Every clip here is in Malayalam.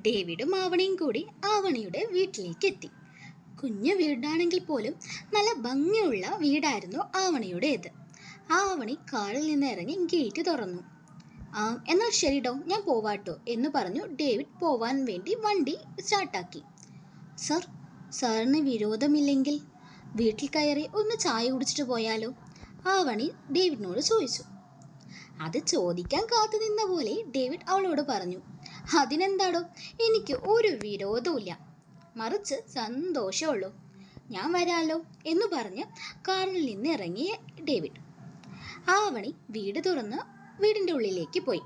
ഡേവിഡും ആവണിയും കൂടി ആവണിയുടെ വീട്ടിലേക്ക് എത്തി. കുഞ്ഞു വീടാണെങ്കിൽ പോലും നല്ല ഭംഗിയുള്ള വീടായിരുന്നു ആവണിയുടേത്. ആവണി കാറിൽ നിന്ന് ഇറങ്ങി ഗേറ്റ് തുറന്നു. എന്നാൽ ശരിടോ, ഞാൻ പോവാട്ടോ എന്ന് പറഞ്ഞു ഡേവിഡ് പോവാൻ വേണ്ടി വണ്ടി സ്റ്റാർട്ടാക്കി. സർ, സാറിന് വിരോധമില്ലെങ്കിൽ വീട്ടിൽ കയറി ഒന്ന് ചായ കുടിച്ചിട്ട് പോയാലോ? ആവണി ഡേവിഡിനോട് ചോദിച്ചു. അത് ചോദിക്കാൻ കാത്തു നിന്ന പോലെ ഡേവിഡ് അവളോട് പറഞ്ഞു, അതിനെന്താടോ, എനിക്ക് ഒരു വിരോധവുമില്ല, മറിച്ച് സന്തോഷമുള്ളൂ, ഞാൻ വരാലോ എന്ന് പറഞ്ഞ് കാറിൽ നിന്ന് ഇറങ്ങിയ ഡേവിഡ് ആവണി വീട് തുറന്ന് വീടിൻ്റെ ഉള്ളിലേക്ക് പോയി.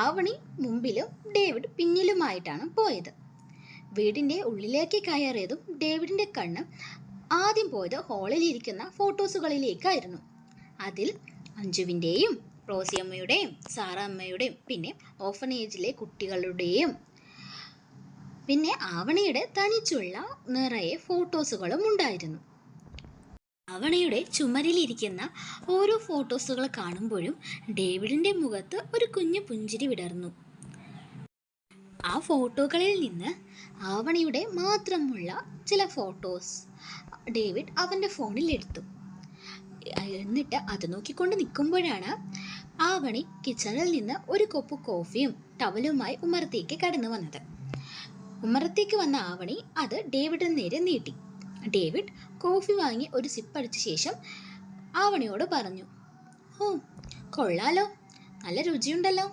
ആവണി മുമ്പിലും ഡേവിഡ് പിന്നിലുമായിട്ടാണ് പോയത്. വീടിൻ്റെ ഉള്ളിലേക്ക് കയറിയതും ഡേവിഡിൻ്റെ കണ്ണ് ആദ്യം പോയത് ഹാളിലിരിക്കുന്ന ഫോട്ടോസുകളിലേക്കായിരുന്നു. അതിൽ അഞ്ജുവിൻ്റെയും റോസിയമ്മയുടെയും സാറാമ്മയുടെയും പിന്നെ ഓർഫനേജിലെ കുട്ടികളുടെയും പിന്നെ ആവണിയുടെ തനിച്ചുള്ള നിറയെ ഫോട്ടോസുകളും ഉണ്ടായിരുന്നു. ആവണിയുടെ ചുമരിലിരിക്കുന്ന ഓരോ ഫോട്ടോസുകൾ കാണുമ്പോഴും ഡേവിഡിൻ്റെ മുഖത്ത് ഒരു കുഞ്ഞു പുഞ്ചിരി വിടർന്നു. ആ ഫോട്ടോകളിൽ നിന്ന് ആവണിയുടെ മാത്രമുള്ള ചില ഫോട്ടോസ് ഡേവിഡ് അവൻ്റെ ഫോണിൽ എടുത്തു. എന്നിട്ട് അത് നോക്കിക്കൊണ്ട് നിൽക്കുമ്പോഴാണ് ആവണി കിച്ചണിൽ നിന്ന് ഒരു കപ്പ് കോഫിയും ടവലുമായി ഉമ്മറത്തേക്ക് കടന്നു വന്നത്. ഉമ്മറത്തേക്ക് വന്ന ആവണി അത് ഡേവിഡിന് നേരെ നീട്ടി. ഡേവിഡ് കോഫി വാങ്ങി ഒരു സിപ്പ് അടിച്ച ശേഷം ആവണിയോട് പറഞ്ഞു, ഓ കൊള്ളാലോ, നല്ല രുചിയുണ്ടല്ലോ,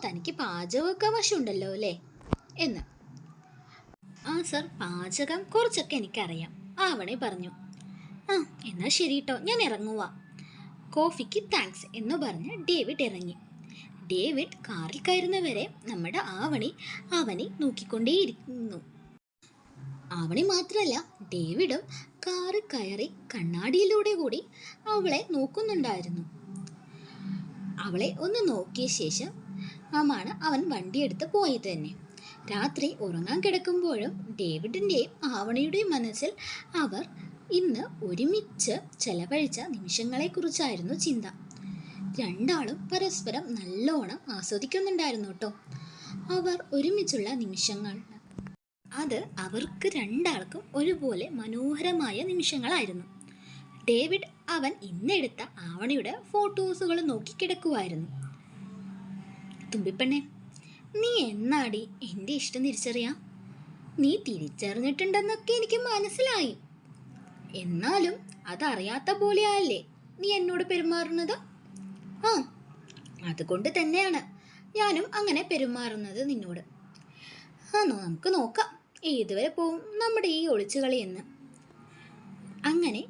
തനിക്ക് പാചകമൊക്കെ വശമുണ്ടല്ലോ അല്ലേ എന്ന്. സർ, പാചകം കുറച്ചൊക്കെ എനിക്കറിയാം, ആവണി പറഞ്ഞു. എന്നാൽ ശരി കേട്ടോ, ഞാൻ ഇറങ്ങുക, കോഫിക്ക് താങ്ക്സ് എന്ന് പറഞ്ഞ് ഡേവിഡ് ഇറങ്ങി. ഡേവിഡ് കാറിൽ കയറുന്നവരെ നമ്മുടെ ആവണി അവനെ നോക്കിക്കൊണ്ടേയിരിക്കുന്നു. ആവണി മാത്രമല്ല, ഡേവിഡും കാറിൽ കയറി കണ്ണാടിയിലൂടെ കൂടി അവളെ നോക്കുന്നുണ്ടായിരുന്നു. അവളെ ഒന്ന് നോക്കിയ ശേഷം അവൻ വണ്ടിയെടുത്ത് പോയത് തന്നെ. രാത്രി ഉറങ്ങാൻ കിടക്കുമ്പോഴും ഡേവിഡിൻ്റെയും ആവണിയുടെയും മനസ്സിൽ അവർ ഇന്ന് ഒരുമിച്ച് ചെലവഴിച്ച നിമിഷങ്ങളെക്കുറിച്ചായിരുന്നു ചിന്ത. രണ്ടാളും പരസ്പരം നല്ലോണം ആസ്വദിക്കുന്നുണ്ടായിരുന്നു കേട്ടോ. അവർ ഒരുമിച്ചുള്ള നിമിഷങ്ങൾ അത് അവർക്ക് രണ്ടാൾക്കും ഒരുപോലെ മനോഹരമായ നിമിഷങ്ങളായിരുന്നു. ഡേവിഡ് അവൻ ഇന്നെടുത്ത ആവണിയുടെ ഫോട്ടോസുകൾ നോക്കി കിടക്കുമായിരുന്നു. തുമ്പിപ്പെണ്ണെ, നീ എന്നാടി എൻ്റെ ഇഷ്ടം തിരിച്ചറിയാം? നീ തിരിച്ചറിഞ്ഞിട്ടുണ്ടെന്നൊക്കെ എനിക്ക് മനസ്സിലായി, എന്നാലും അതറിയാത്ത പോലെയല്ലേ നീ എന്നോട് പെരുമാറുന്നത്? അതുകൊണ്ട് തന്നെയാണ് ഞാനും അങ്ങനെ പെരുമാറുന്നത് നിന്നോട്. നമുക്ക് നോക്കാം ഏതുവരെ പോവും നമ്മുടെ ഈ ഒളിച്ചുകളി എന്ന്. അങ്ങനെ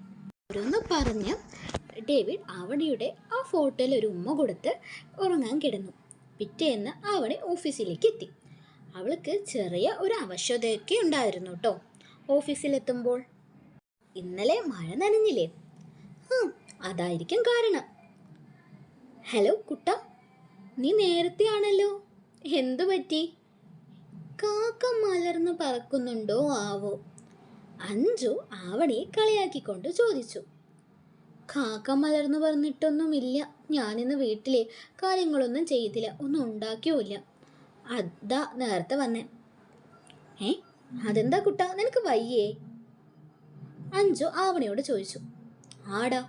ഓരോന്ന് പറഞ്ഞ് ഡേവിഡ് ആവണിയുടെ ആ ഫോട്ടോയിൽ ഒരു ഉമ്മ കൊടുത്ത് ഉറങ്ങാൻ കിടന്നു. പിറ്റേന്ന് ആവണി ഓഫീസിലേക്ക് എത്തി. അവൾക്ക് ചെറിയ ഒരു അവശതയൊക്കെ ഉണ്ടായിരുന്നു കേട്ടോ ഓഫീസിലെത്തുമ്പോൾ. ഇന്നലെ മഴ നനഞ്ഞില്ലേ? അതായിരിക്കും കാരണം. ഹലോ കുട്ട, നീ നേരത്തെ ആണല്ലോ, എന്തു പറ്റി? കാക്ക മലർന്ന് പറക്കുന്നുണ്ടോ ആവോ? അഞ്ജു ആവണിയെ കളിയാക്കിക്കൊണ്ട് ചോദിച്ചു. കാക്ക മലർന്നു പറഞ്ഞിട്ടൊന്നുമില്ല, ഞാനിന്ന് വീട്ടിലെ കാര്യങ്ങളൊന്നും ചെയ്തില്ല, ഒന്നും ഉണ്ടാക്കിയുമില്ല, അതാ നേരത്തെ വന്നേ. അതെന്താ കുട്ട, നിനക്ക് വയ്യേ? അഞ്ജു ആവണിയോട് ചോദിച്ചു. ആടാ,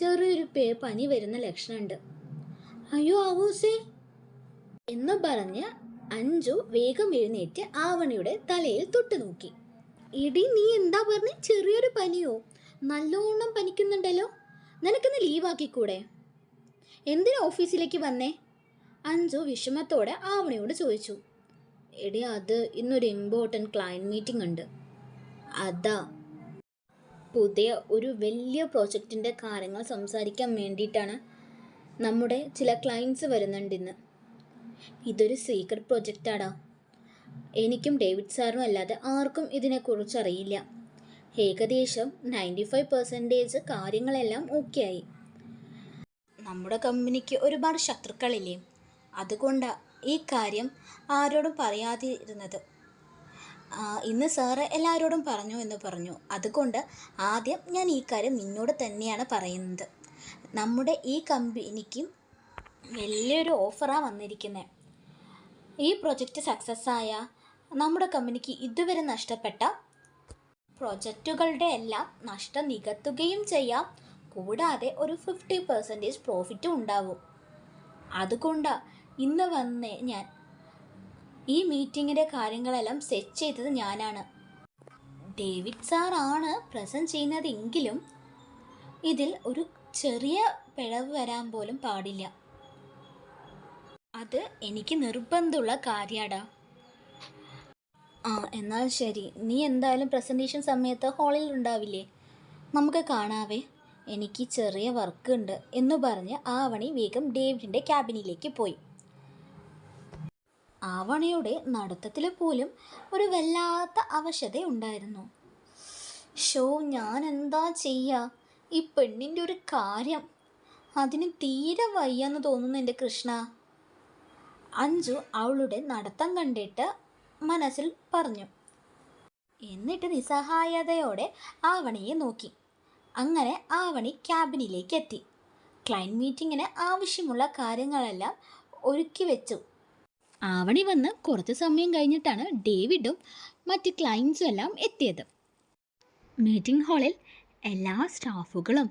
ചെറിയൊരു പനി വരുന്ന ലക്ഷണമുണ്ട്. അയ്യോ ആവൂസേ എന്ന് പറഞ്ഞ് അഞ്ജു വേഗം എഴുന്നേറ്റ് ആവണിയുടെ തലയിൽ തൊട്ടു നോക്കി. എടി, നീ എന്താ പറഞ്ഞേ? ചെറിയൊരു പനിയോ? നല്ലോണം പനിക്കുന്നുണ്ടല്ലോ, നിനക്കിന്ന് ലീവാക്കിക്കൂടെ? എന്തിനാ ഓഫീസിലേക്ക് വന്നേ? അഞ്ജു വിഷമത്തോടെ ആവണിയോട് ചോദിച്ചു. എടി, അത് ഇന്നൊരു ഇമ്പോർട്ടൻറ്റ് ക്ലയൻറ്റ് മീറ്റിംഗ് ഉണ്ട്, അതാ. പുതിയ ഒരു വലിയ പ്രോജക്റ്റിൻ്റെ കാര്യങ്ങൾ സംസാരിക്കാൻ വേണ്ടിയിട്ടാണ്. നമ്മുടെ ചില ക്ലയൻറ്റ്സ് വരുന്നുണ്ട് ഇന്ന്. ഇതൊരു സീക്രട്ട് പ്രൊജക്റ്റാടാ, എനിക്കും ഡേവിഡ് സാറും അല്ലാതെ ആർക്കും ഇതിനെക്കുറിച്ച് അറിയില്ല. ഏകദേശം 95% കാര്യങ്ങളെല്ലാം ഓക്കെ ആയി. നമ്മുടെ കമ്പനിക്ക് ഒരുപാട് ശത്രുക്കളില്ലേ, അതുകൊണ്ടാണ് ഈ കാര്യം ആരോടും പറയാതിരുന്നത്. ഇന്ന് സാറ് എല്ലാവരോടും പറഞ്ഞു എന്ന് പറഞ്ഞു. അതുകൊണ്ട് ആദ്യം ഞാൻ ഈ കാര്യം നിന്നോട് തന്നെയാണ് പറയുന്നത്. നമ്മുടെ ഈ കമ്പനിക്ക് വലിയൊരു ഓഫറാണ് വന്നിരിക്കുന്നത്. ഈ പ്രൊജക്റ്റ് സക്സസ് ആയ നമ്മുടെ കമ്പനിക്ക് ഇതുവരെ നഷ്ടപ്പെട്ട പ്രൊജക്റ്റുകളുടെ എല്ലാം നഷ്ടം നികത്തുകയും ചെയ്യാം. കൂടാതെ ഒരു 50% പ്രോഫിറ്റും ഉണ്ടാവും. അതുകൊണ്ടാണ് ഇന്ന് വന്ന് ഞാൻ ഈ മീറ്റിങ്ങിൻ്റെ കാര്യങ്ങളെല്ലാം സെറ്റ് ചെയ്തത് ഞാനാണ്. ഡേവിഡ് സാറാണ് പ്രസൻറ്റ് ചെയ്യുന്നതെങ്കിലും ഇതിൽ ഒരു ചെറിയ പിഴവ് വരാൻ പോലും പാടില്ല. അത് എനിക്ക് നിർബന്ധമുള്ള കാര്യാടാ. എന്നാൽ ശരി, നീ എന്തായാലും പ്രസൻറ്റേഷൻ സമയത്ത് ഹാളിൽ ഉണ്ടാവില്ലേ? നമുക്ക് കാണാവേ, എനിക്ക് ചെറിയ വർക്ക് ഉണ്ട് എന്ന് പറഞ്ഞ് ആവണി വേഗം ഡേവിഡിൻ്റെ ക്യാബിനിലേക്ക് പോയി. ആവണിയുടെ നടത്തത്തിൽ പോലും ഒരു വല്ലാത്ത അവശത ഉണ്ടായിരുന്നു. ഞാൻ എന്താ ചെയ്യുക? ഈ പെണ്ണിൻ്റെ ഒരു കാര്യം, അതിന് തീരെ വയ്യെന്ന് തോന്നുന്നു എൻ്റെ കൃഷ്ണ. അഞ്ജു അവളുടെ നടത്തം കണ്ടിട്ട് മനസ്സിൽ പറഞ്ഞു. എന്നിട്ട് നിസ്സഹായതയോടെ ആവണിയെ നോക്കി. അങ്ങനെ ആവണി ക്യാബിനിലേക്ക് എത്തി. ക്ലയൻറ്റ് മീറ്റിങ്ങിന് ആവശ്യമുള്ള കാര്യങ്ങളെല്ലാം ഒരുക്കി വെച്ചു. ആവണി വന്ന് കുറച്ച് സമയം കഴിഞ്ഞിട്ടാണ് ഡേവിഡും മറ്റ് ക്ലയൻസും എല്ലാം എത്തിയത്. മീറ്റിംഗ് ഹാളിൽ എല്ലാ സ്റ്റാഫുകളും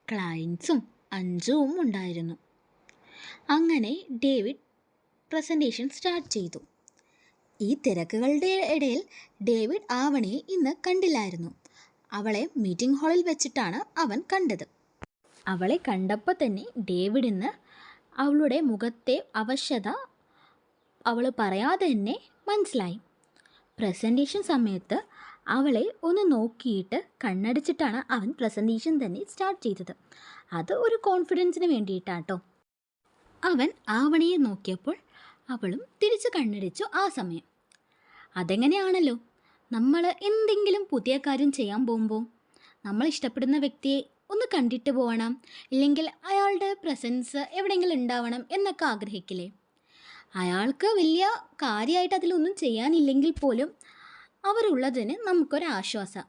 ക്ലയൻസും അഞ്ജുവും ഉണ്ടായിരുന്നു. അങ്ങനെ ഡേവിഡ് പ്രസൻറ്റേഷൻ സ്റ്റാർട്ട് ചെയ്തു. ഈ തിരക്കുകളുടെ ഇടയിൽ ഡേവിഡ് ആവണിയെ ഇന്ന് കണ്ടില്ലായിരുന്നു. അവളെ മീറ്റിംഗ് ഹാളിൽ വെച്ചിട്ടാണ് അവൻ കണ്ടത്. അവളെ കണ്ടപ്പോൾ തന്നെ ഡേവിഡിന് അവളുടെ മുഖത്തെ അവശത അവൾ പറയാതെ തന്നെ മനസ്സിലായി. പ്രസൻറ്റേഷൻ സമയത്ത് അവളെ ഒന്ന് നോക്കിയിട്ട് കണ്ണടിച്ചിട്ടാണ് അവൻ പ്രസൻറ്റേഷൻ തന്നെ സ്റ്റാർട്ട് ചെയ്തത്. അത് ഒരു കോൺഫിഡൻസിന് വേണ്ടിയിട്ടാട്ടോ. അവൻ ആവണിയെ നോക്കിയപ്പോൾ അവളും തിരിച്ച് കണ്ണടിച്ചു. ആ സമയം അതെങ്ങനെയാണല്ലോ, നമ്മൾ എന്തെങ്കിലും പുതിയ കാര്യം ചെയ്യാൻ പോകുമ്പോൾ നമ്മൾ ഇഷ്ടപ്പെടുന്ന വ്യക്തിയെ ഒന്ന് കണ്ടിട്ട് പോകണം, ഇല്ലെങ്കിൽ അയാളുടെ പ്രസൻസ് എവിടെയെങ്കിലും ഉണ്ടാവണം എന്നൊക്കെ ആഗ്രഹിക്കില്ലേ? അയാൾക്ക് വലിയ കാര്യമായിട്ട് അതിലൊന്നും ചെയ്യാനില്ലെങ്കിൽ പോലും അവരുള്ളതിന് നമുക്കൊരാശ്വാസം,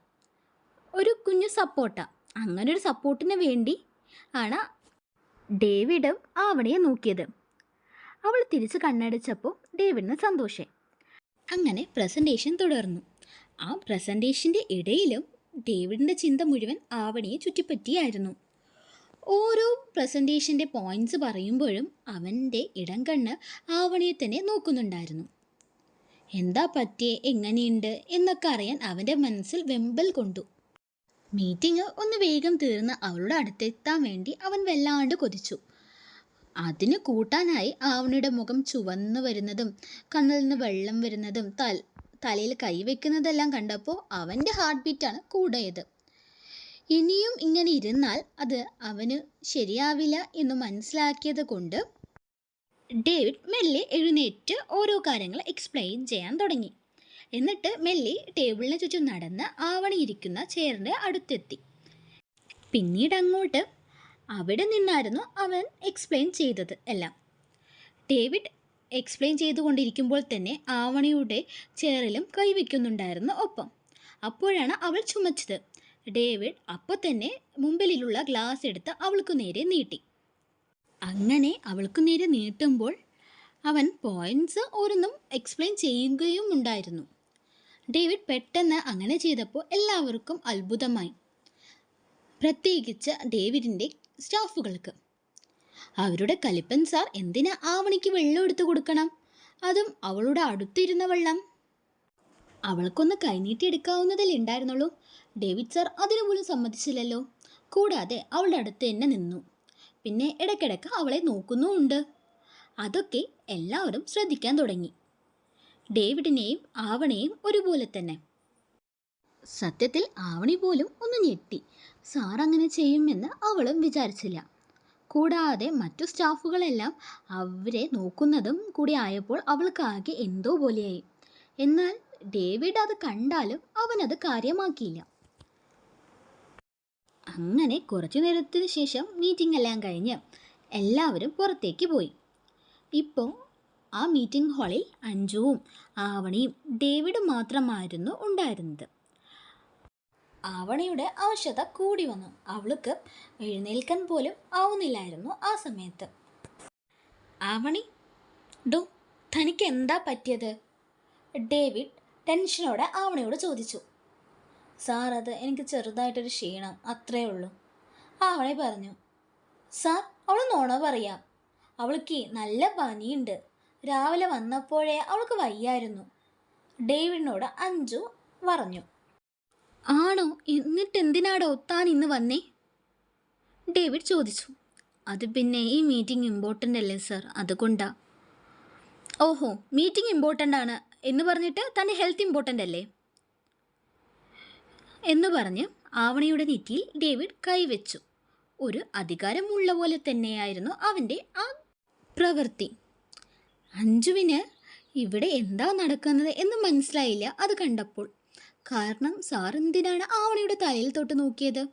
ഒരു കുഞ്ഞു സപ്പോർട്ടാണ്. അങ്ങനെ ഒരു സപ്പോർട്ടിന് വേണ്ടി ആണ് ഡേവിഡും ആവണിയെ നോക്കിയത്. അവൾ തിരിച്ച് കണ്ണടിച്ചപ്പോൾ ഡേവിഡിന് സന്തോഷമായി. അങ്ങനെ പ്രസൻറ്റേഷൻ തുടർന്നു. ആ പ്രസൻറ്റേഷൻ്റെ ഇടയിലും ഡേവിഡിൻ്റെ ചിന്ത മുഴുവൻ ആവണിയെ ചുറ്റിപ്പറ്റിയായിരുന്നു. ഓരോ പ്രസൻറ്റേഷൻ്റെ പോയിൻറ്റ്സ് പറയുമ്പോഴും അവൻ്റെ ഇടം കണ്ണ് ആവണിയെ തന്നെ നോക്കുന്നുണ്ടായിരുന്നു. എന്താ പറ്റിയേ, എങ്ങനെയുണ്ട് എന്നൊക്കെ അറിയാൻ അവൻ്റെ മനസ്സിൽ വെമ്പൽ കൊണ്ടു. മീറ്റിംഗ് ഒന്ന് വേഗം തീർന്ന് അവളുടെ അടുത്തെത്താൻ വേണ്ടി അവൻ വല്ലാണ്ട് കൊതിച്ചു. അതിന് കൂട്ടാനായി ആവണിയുടെ മുഖം ചുവന്നു വരുന്നതും കണ്ണിൽ നിന്ന് വെള്ളം വരുന്നതും തലയിൽ കൈവയ്ക്കുന്നതെല്ലാം കണ്ടപ്പോൾ അവൻ്റെ ഹാർട്ട് ബീറ്റാണ് കൂടിയത്. ഇനിയും ഇങ്ങനെ ഇരുന്നാൽ അത് അവന് ശരിയാവില്ല എന്ന് മനസ്സിലാക്കിയത് കൊണ്ട് ഡേവിഡ് മെല്ലെ എഴുന്നേറ്റ് ഓരോ കാര്യങ്ങൾ എക്സ്പ്ലെയിൻ ചെയ്യാൻ തുടങ്ങി. എന്നിട്ട് മെല്ലെ ടേബിളിന് ചുറ്റും നടന്ന് ആവണിയിരിക്കുന്ന ചെയറിൻ്റെ അടുത്തെത്തി. പിന്നീട് അങ്ങോട്ട് അവിടെ നിന്നായിരുന്നു അവൻ എക്സ്പ്ലെയിൻ ചെയ്തത് എല്ലാം. ഡേവിഡ് എക്സ്പ്ലെയിൻ ചെയ്തുകൊണ്ടിരിക്കുമ്പോൾ തന്നെ ആവണിയുടെ ചെയറിലും കൈവയ്ക്കുന്നുണ്ടായിരുന്നു ഒപ്പം. അപ്പോഴാണ് അവൾ ചുമച്ചത്. ഡേവിഡ് അപ്പോൾ തന്നെ മുമ്പിലുള്ള ഗ്ലാസ് എടുത്ത് അവൾക്ക് നേരെ നീട്ടി. അങ്ങനെ അവൾക്ക് നേരെ നീട്ടുമ്പോൾ അവൻ പോയിൻറ്റ്സ് ഓരോന്നും എക്സ്പ്ലെയിൻ ചെയ്യുകയും ഉണ്ടായിരുന്നു. ഡേവിഡ് പെട്ടെന്ന് അങ്ങനെ ചെയ്തപ്പോൾ എല്ലാവർക്കും അത്ഭുതമായി, പ്രത്യേകിച്ച് ഡേവിഡിൻ്റെ സ്റ്റാഫുകൾക്ക്. അവരുടെ കലിപ്പൻ സാർ എന്തിനാ ആവണിക്ക് വെള്ളം എടുത്തു കൊടുക്കണം, അതും അവളുടെ അടുത്തിരുന്ന വെള്ളം? അവൾക്കൊന്ന് കൈനീട്ടി എടുക്കാവുന്നതല്ലേ ഉണ്ടായിരുന്നുള്ളൂ. ഡേവിഡ് സാർ അതിനു പോലും സമ്മതിച്ചില്ലല്ലോ. കൂടാതെ അവളുടെ അടുത്ത് തന്നെ നിന്നു. പിന്നെ ഇടയ്ക്കിടയ്ക്ക് അവളെ നോക്കുന്നുമുണ്ട്. അതൊക്കെ എല്ലാവരും ശ്രദ്ധിക്കാൻ തുടങ്ങി, ഡേവിഡിനെയും ആവണിയെയും ഒരുപോലെ തന്നെ. സത്യത്തിൽ ആവണി പോലും ഒന്ന് ഞെട്ടി. സാർ അങ്ങനെ ചെയ്യുമെന്ന് അവളും വിചാരിച്ചില്ല. കൂടാതെ മറ്റു സ്റ്റാഫുകളെല്ലാം അവരെ നോക്കുന്നതും കൂടി ആയപ്പോൾ അവൾക്കാകെ എന്തോ പോലെയായി. എന്നാൽ ഡേവിഡ് അത് കണ്ടാലും അവനത് കാര്യമാക്കിയില്ല. അങ്ങനെ കുറച്ചു നേരത്തിന് ശേഷം മീറ്റിംഗ് എല്ലാം കഴിഞ്ഞ് എല്ലാവരും പുറത്തേക്ക് പോയി. ഇപ്പോൾ ആ മീറ്റിംഗ് ഹാളിൽ അഞ്ജുവും ആവണിയും ഡേവിഡും മാത്രമായിരുന്നു ഉണ്ടായിരുന്നത്. ആവണിയുടെ അവശത കൂടി വന്നു. അവൾക്ക് എഴുന്നേൽക്കാൻ പോലും ആവുന്നില്ലായിരുന്നു ആ സമയത്ത്. ആവണി, തനിക്ക് എന്താ പറ്റിയത്? ഡേവിഡ് ടെൻഷനോടെ ആവണിയോട് ചോദിച്ചു. സാർ, അത് എനിക്ക് ചെറുതായിട്ടൊരു ക്ഷീണം, അത്രേ ഉള്ളൂ, ആവണി പറഞ്ഞു. സാർ, അവൾ നുണ പറയാം. അവൾക്ക് നല്ല പനിയുണ്ട്. രാവിലെ വന്നപ്പോഴേ അവൾക്ക് വയ്യായിരുന്നു, ഡേവിഡിനോട് അഞ്ജു പറഞ്ഞു. ആണോ? എന്നിട്ട് എന്തിനാടോ താൻ ഇന്ന് വന്നേ? ഡേവിഡ് ചോദിച്ചു. അത് പിന്നെ ഈ മീറ്റിംഗ് ഇമ്പോർട്ടൻ്റ് അല്ലേ സാർ, അതുകൊണ്ടാ. ഓഹോ, മീറ്റിംഗ് ഇമ്പോർട്ടൻ്റ് ആണ് എന്ന് പറഞ്ഞിട്ട് തൻ്റെ ഹെൽത്ത് ഇമ്പോർട്ടൻ്റ് അല്ലേ എന്ന് പറഞ്ഞ് ആവണിയുടെ നെറ്റിയിൽ ഡേവിഡ് കൈവച്ചു. ഒരു അധികാരമുള്ള പോലെ തന്നെയായിരുന്നു അവൻ്റെ ആ പ്രവൃത്തി. അഞ്ജുവിന് ഇവിടെ എന്താ നടക്കുന്നത് എന്ന് മനസ്സിലായില്ല അത് കണ്ടപ്പോൾ. കാരണം സാർ എന്തിനാണ് ആവണിയുടെ തലയിൽ തൊട്ട് നോക്കിയത്?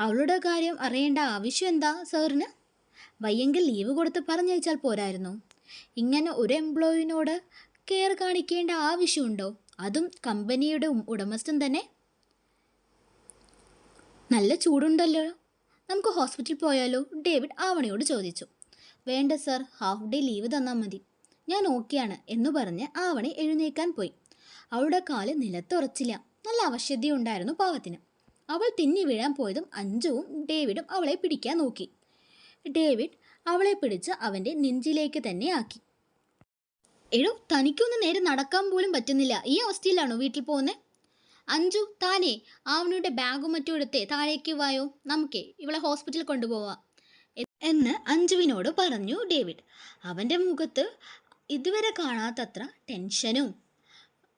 അവളുടെ കാര്യം അറിയേണ്ട ആവശ്യം എന്താ സാറിന്? വയ്യെങ്കിൽ ലീവ് കൊടുത്ത് പറഞ്ഞയച്ചാൽ പോരായിരുന്നു? ഇങ്ങനെ ഒരു എംപ്ലോയിനോട് കെയർ കാണിക്കേണ്ട ആവശ്യമുണ്ടോ? അതും കമ്പനിയുടെ ഉടമസ്ഥൻ തന്നെ. നല്ല ചൂടുണ്ടല്ലോ, നമുക്ക് ഹോസ്പിറ്റലിൽ പോയാലോ? ഡേവിഡ് ആവണിയോട് ചോദിച്ചു. വേണ്ട സാർ, ഹാഫ് ഡേ ലീവ് തന്നാൽ മതി, ഞാൻ ഓക്കെയാണ് എന്ന് പറഞ്ഞ് ആവണി എഴുന്നേക്കാൻ പോയി. അവളുടെ കാല് നിലത്തുറച്ചില്ല. നല്ല അവശതയുണ്ടായിരുന്നു പാവത്തിന്. അവൾ തിന്നി വീഴാൻ പോയതും അഞ്ജുവും ഡേവിഡും അവളെ പിടിക്കാൻ നോക്കി. ഡേവിഡ് അവളെ പിടിച്ച് അവൻ്റെ നെഞ്ചിലേക്ക് തന്നെ ആക്കി. എടോ, തനിക്കൊന്ന് നേരെ നടക്കാൻ പോലും പറ്റുന്നില്ല, ഈ അവസ്ഥയിലാണോ വീട്ടിൽ പോകുന്നത്? അഞ്ജു, താനേ ആവണിയുടെ ബാഗും മറ്റും എടുത്തേ താഴേക്ക് വായോ, നമുക്കേ ഇവളെ ഹോസ്പിറ്റലിൽ കൊണ്ടുപോവാം എന്ന് അഞ്ജുവിനോട് പറഞ്ഞു ഡേവിഡ്. അവൻ്റെ മുഖത്ത് ഇതുവരെ കാണാത്തത്ര ടെൻഷനും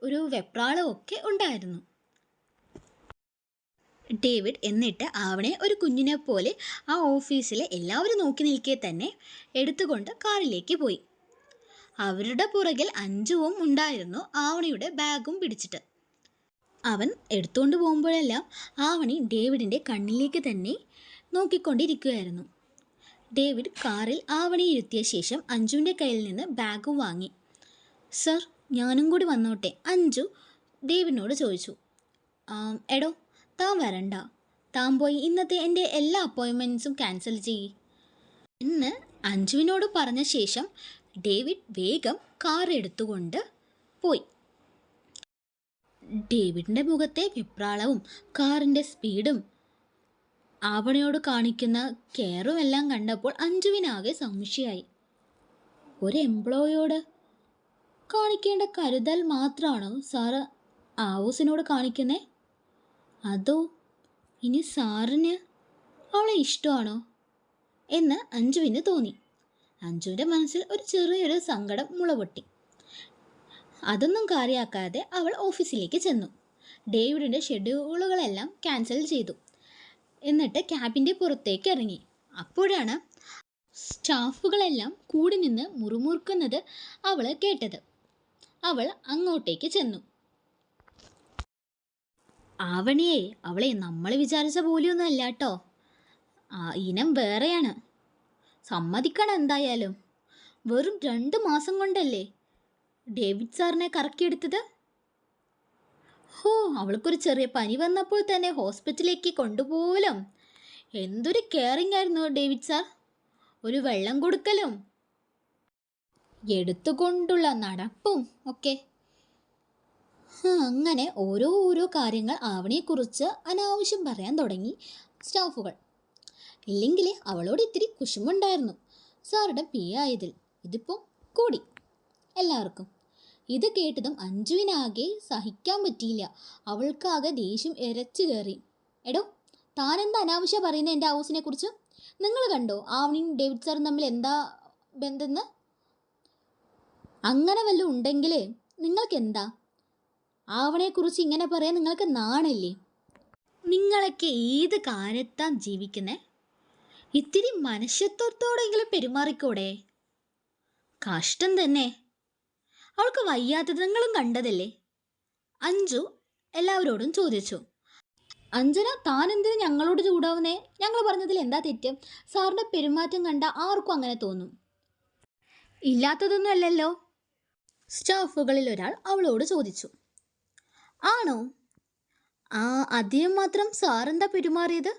ഒരു വെപ്രാളവും ഒക്കെ ഉണ്ടായിരുന്നു. ഡേവിഡ് എന്നിട്ട് ആവണെ ഒരു കുഞ്ഞിനെ പോലെ ആ ഓഫീസിലെ എല്ലാവരും നോക്കി നിൽക്കെ തന്നെ എടുത്തുകൊണ്ട് കാറിലേക്ക് പോയി. അവരുടെ പുറകിൽ അഞ്ജുവും ഉണ്ടായിരുന്നു, ആവണിയുടെ ബാഗും പിടിച്ചിട്ട്. അവൻ എടുത്തുകൊണ്ട് പോകുമ്പോഴെല്ലാം ആവണി ഡേവിഡിൻ്റെ കണ്ണിലേക്ക് തന്നെ നോക്കിക്കൊണ്ടിരിക്കുകയായിരുന്നു. ഡേവിഡ് കാറിൽ ആവണി ഇരുത്തിയ ശേഷം അഞ്ജുവിൻ്റെ കയ്യിൽ നിന്ന് ബാഗ് വാങ്ങി. സർ, ഞാനും കൂടി വന്നോട്ടെ? അഞ്ജു ഡേവിഡിനോട് ചോദിച്ചു. എടോ, താൻ വരണ്ട, താൻ പോയി ഇന്നത്തെ എൻ്റെ എല്ലാ അപ്പോയിൻമെൻറ്റ്സും ക്യാൻസൽ ചെയ്യ് എന്ന് അഞ്ജുവിനോട് പറഞ്ഞ ശേഷം ഡേവിഡ് വേഗം കാർ എടുത്തുകൊണ്ട് പോയി. ഡേവിഡിൻ്റെ മുഖത്തെ വെപ്രാളവും കാറിൻ്റെ സ്പീഡും ആവണിയോട് കാണിക്കുന്ന കെയറും എല്ലാം കണ്ടപ്പോൾ അഞ്ജുവിനാകെ സംശയമായി. ഒരു എംപ്ലോയിയോട് കാണിക്കേണ്ട കരുതൽ മാത്രമാണോ സാറ് ആവൂസിനോട് കാണിക്കുന്നേ? അതോ ഇനി സാറിന് അവളെ ഇഷ്ടമാണോ എന്ന് അഞ്ജുവിന് തോന്നി. അഞ്ജുവിൻ്റെ മനസ്സിൽ ഒരു ചെറിയൊരു സങ്കടം മുളപൊട്ടി. അതൊന്നും കാര്യമാക്കാതെ അവൾ ഓഫീസിലേക്ക് ചെന്നു. ഡേവിഡിൻ്റെ ഷെഡ്യൂളുകളെല്ലാം ക്യാൻസൽ ചെയ്തു. എന്നിട്ട് ക്യാബിൻ്റെ പുറത്തേക്ക് ഇറങ്ങി. അപ്പോഴാണ് സ്റ്റാഫുകളെല്ലാം കൂടി നിന്ന് മുറുമുറുക്കുന്നത് അവൾ കേട്ടത്. അവൾ അങ്ങോട്ടേക്ക് ചെന്നു. ആവണിയെ, അവളെ നമ്മൾ വിചാരിച്ച പോലെയൊന്നും അല്ല കേട്ടോ, ഇനം വേറെയാണ്, സമ്മതിക്കണം എന്തായാലും. വെറും 2 മാസം കൊണ്ടല്ലേ ഡേവിഡ് സാറിനെ കറക്കിയെടുത്തത്. അവൾക്കൊരു ചെറിയ പനി വന്നപ്പോൾ തന്നെ ഹോസ്പിറ്റലിലേക്ക് കൊണ്ടുപോലും. എന്തൊരു കെയറിങ് ആയിരുന്നു ഡേവിഡ് സാർ. ഒരു വെള്ളം കൊടുക്കലും എടുത്തുകൊണ്ടുള്ള നടപ്പും ഒക്കെ. അങ്ങനെ ഓരോ കാര്യങ്ങൾ ആവണിയെക്കുറിച്ച് അനാവശ്യം പറയാൻ തുടങ്ങി സ്റ്റാഫുകൾ. ഇല്ലെങ്കിൽ അവളോട് ഇത്തിരി കുശുമുണ്ടായിരുന്നു സാറുടെ പി ആയതിൽ. ഇതിപ്പോൾ കൂടി എല്ലാവർക്കും. ഇത് കേട്ടതും അഞ്ജുവിനാകെ സഹിക്കാൻ പറ്റിയില്ല. അവൾക്കാകെ ദേഷ്യം ഇരച്ചു കയറി. എടോ, താനെന്താ അനാവശ്യം പറയുന്നത് എൻ്റെ ഹൗസിനെ കുറിച്ച്? നിങ്ങൾ കണ്ടോ ആവണിയും ഡേവിഡ് സാറും തമ്മിൽ എന്താ ബന്ധമെന്ന്? അങ്ങനെ വല്ലതും ഉണ്ടെങ്കിൽ നിങ്ങൾക്കെന്താ? ആവണയെക്കുറിച്ച് ഇങ്ങനെ പറയാൻ നിങ്ങൾക്ക് നാണല്ലേ? നിങ്ങളൊക്കെ ഏത് കാര്യത്താൻ ജീവിക്കുന്നേ? ഇത്തിരി മനുഷ്യത്വത്തോടെങ്കിലും പെരുമാറിക്കൂടെ? കഷ്ടം തന്നെ. അവൾക്ക് വയ്യാത്തത് നിങ്ങളും കണ്ടതല്ലേ? അഞ്ജു എല്ലാവരോടും ചോദിച്ചു. അഞ്ജന, താൻ എന്തിനു ഞങ്ങളോട് ചൂടാവുന്നേ? ഞങ്ങൾ പറഞ്ഞതിൽ എന്താ തെറ്റ്? സാറിൻ്റെ പെരുമാറ്റം കണ്ട ആർക്കും അങ്ങനെ തോന്നും. ഇല്ലാത്തതൊന്നും അല്ലല്ലോ, സ്റ്റാഫുകളിൽ ഒരാൾ അവളോട് ചോദിച്ചു. ആണോ? അധികം മാത്രം സാറെന്താ പെരുമാറിയത്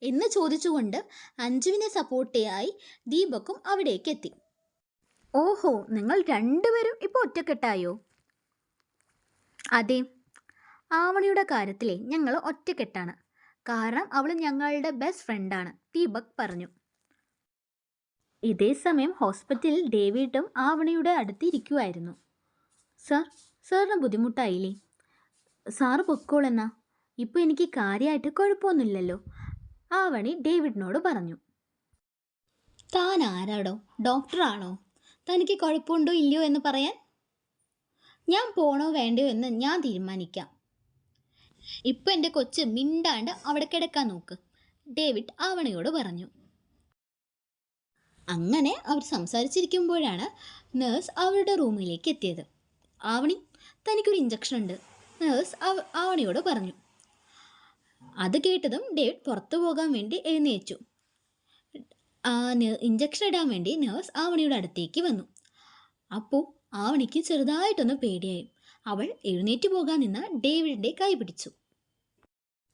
എന്ന് ചോദിച്ചുകൊണ്ട് അഞ്ജുവിനെ സപ്പോർട്ട് ചെയ്യായി ദീപക്കും അവിടേക്ക് എത്തി. ഓഹോ, നിങ്ങൾ രണ്ടുപേരും ഇപ്പോൾ ഒറ്റക്കെട്ടായോ? അതെ, ആവണിയുടെ കാര്യത്തിലെ ഞങ്ങൾ ഒറ്റക്കെട്ടാണ്. കാരണം അവൾ ഞങ്ങളുടെ ബെസ്റ്റ് ഫ്രണ്ടാണ്, ദീപക് പറഞ്ഞു. ഇതേ സമയം ഹോസ്പിറ്റലിൽ ഡേവിഡും ആവണിയുടെ അടുത്ത് ഇരിക്കുമായിരുന്നു. സാറിന് ബുദ്ധിമുട്ടായില്ലേ? സാറ് പൊക്കോളെന്നാ, ഇപ്പോൾ എനിക്ക് കാര്യമായിട്ട് കുഴപ്പമൊന്നുമില്ലല്ലോ, ആവണി ഡേവിഡിനോട് പറഞ്ഞു. താൻ ആരാടോ, ഡോക്ടറാണോ? തനിക്ക് കുഴപ്പമുണ്ടോ ഇല്ലയോ എന്ന് പറയാൻ? ഞാൻ പോണോ വേണ്ടയോ എന്ന് ഞാൻ തീരുമാനിക്കാം. ഇപ്പം എൻ്റെ കൊച്ച് മിണ്ടാണ്ട് അവിടെ കിടക്കാൻ നോക്ക്, ഡേവിഡ് ആവണിയോട് പറഞ്ഞു. അങ്ങനെ അവർ സംസാരിച്ചിരിക്കുമ്പോഴാണ് നേഴ്സ് അവരുടെ റൂമിലേക്ക് എത്തിയത്. ആവണി, തനിക്കൊരു ഇഞ്ചക്ഷൻ ഉണ്ട്, നേഴ്സ് ആവണിയോട് പറഞ്ഞു. അത് കേട്ടതും ഡേവിഡ് പുറത്തു പോകാൻ വേണ്ടി എഴുന്നേറ്റു. ഇഞ്ചക്ഷൻ ഇടാൻ വേണ്ടി നേഴ്സ് ആവണിയുടെ അടുത്തേക്ക് വന്നു. അപ്പോൾ ആവണിക്ക് ചെറുതായിട്ടൊന്ന് പേടിയായി. അവൾ എഴുന്നേറ്റ് പോകാൻ നിന്ന ഡേവിഡിൻ്റെ കൈ പിടിച്ചു.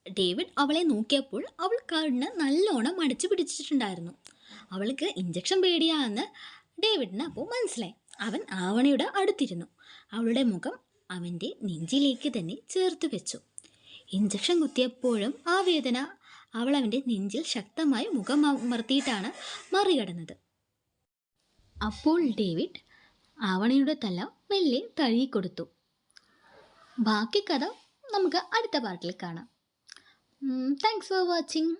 ഡേവിഡ് അവളെ നോക്കിയപ്പോൾ അവൾ കണ്ണ് നല്ലോണം അടച്ചു പിടിച്ചിട്ടുണ്ടായിരുന്നു. അവൾക്ക് ഇഞ്ചക്ഷൻ പേടിയാണെന്ന് ഡേവിഡിന് അപ്പോൾ മനസ്സിലായി. അവൻ ആവണിയുടെ അടുത്തിരുന്നു. അവളുടെ മുഖം അവൻ്റെ നെഞ്ചിലേക്ക് തന്നെ ചേർത്ത് വെച്ചു. ഇഞ്ചക്ഷൻ കുത്തിയപ്പോഴും ആ വേദന അവൾ അവൻ്റെ നെഞ്ചിൽ ശക്തമായി മുഖം അമർത്തിയിട്ടാണ് മറികടന്നത്. അപ്പോൾ ഡേവിഡ് ആവണിയുടെ തല മെല്ലെ തഴുകിക്കൊടുത്തു. ബാക്കി കഥ നമുക്ക് അടുത്ത പാർട്ടിൽ കാണാം. Thanks for watching.